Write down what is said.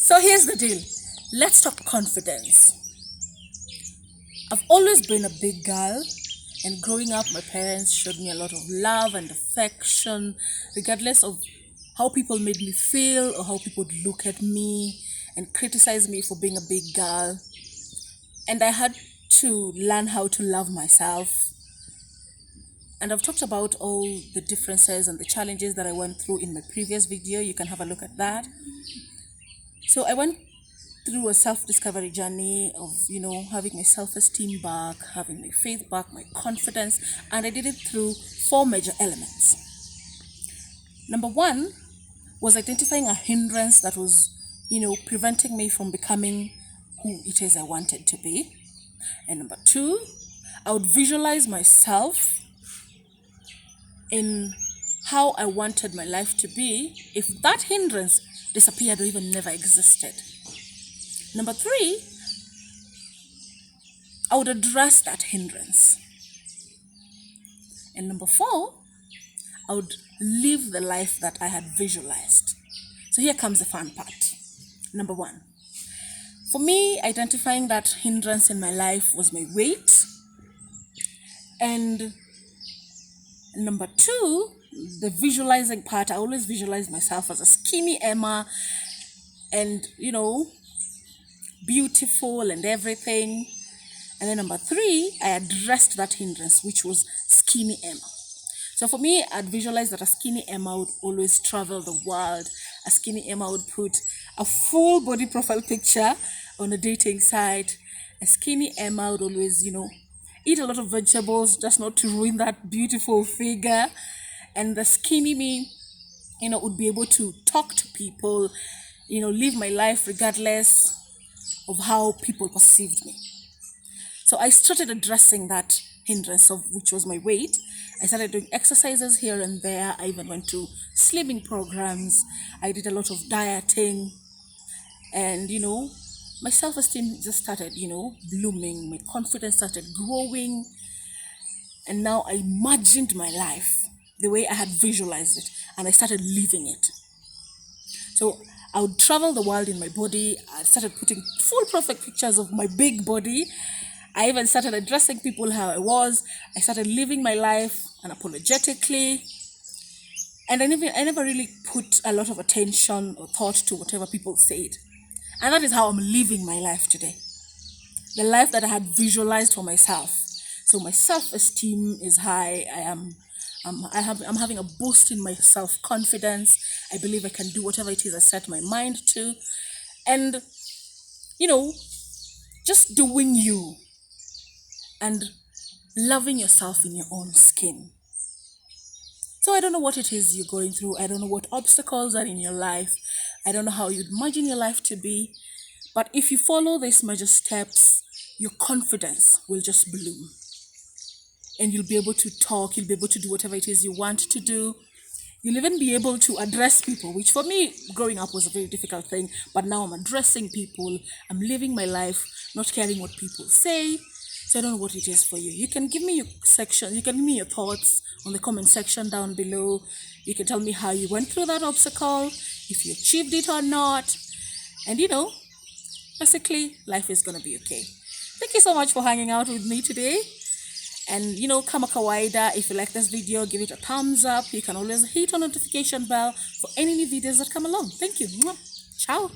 So here's the deal. Let's talk confidence. I've always been a big girl, and growing up, my parents showed me a lot of love and affection, regardless of how people made me feel or how people would look at me and criticize me for being a big girl. And I had to learn how to love myself. And I've talked about all the differences and the challenges that I went through in my previous video. You can have a look at that. So I went through a self-discovery journey of, having my self-esteem back, having my faith back, my confidence, and I did it through 4 major elements. Number 1 was identifying a hindrance that was, preventing me from becoming who it is I wanted to be. And number 2, I would visualize myself in how I wanted my life to be if that hindrance disappeared or even never existed. Number 3, I would address that hindrance. And number 4, I would live the life that I had visualized. So here comes the fun part. Number 1, for me, identifying that hindrance in my life was my weight. And number 2, the visualizing part, I always visualized myself as a skinny Emma and, beautiful and everything. And then number 3, I addressed that hindrance, which was skinny Emma. So for me, I'd visualize that a skinny Emma would always travel the world. A skinny Emma would put a full body profile picture on a dating site. A skinny Emma would always, eat a lot of vegetables just not to ruin that beautiful figure. And the skinny me, would be able to talk to people, live my life regardless of how people perceived me. So I started addressing that hindrance of which was my weight. I started doing exercises here and there. I even went to slimming programs. I did a lot of dieting. And, my self-esteem just started, blooming. My confidence started growing. And now I imagined my life the way I had visualized it. And I started living it. So I would travel the world in my body. I started putting full perfect pictures of my big body. I even started addressing people how I was. I started living my life unapologetically. And I never really put a lot of attention or thought to whatever people said. And that is how I'm living my life today. The life that I had visualized for myself. So my self-esteem is high. I'm having a boost in my self-confidence. I believe I can do whatever it is I set my mind to. And, just doing you and loving yourself in your own skin. So I don't know what it is you're going through. I don't know what obstacles are in your life. I don't know how you'd imagine your life to be. But if you follow these major steps, your confidence will just bloom. And you'll be able to talk. You'll be able to do whatever it is you want to do. You'll even be able to address people, which for me, growing up was a very difficult thing. But now I'm addressing people. I'm living my life, not caring what people say. So I don't know what it is for you. You can give me your section. You can give me your thoughts on the comment section down below. You can tell me how you went through that obstacle, if you achieved it or not. And basically, life is going to be okay. Thank you so much for hanging out with me today. And, kama kawaida, if you like this video, give it a thumbs up. You can always hit on notification bell for any new videos that come along. Thank you. Ciao.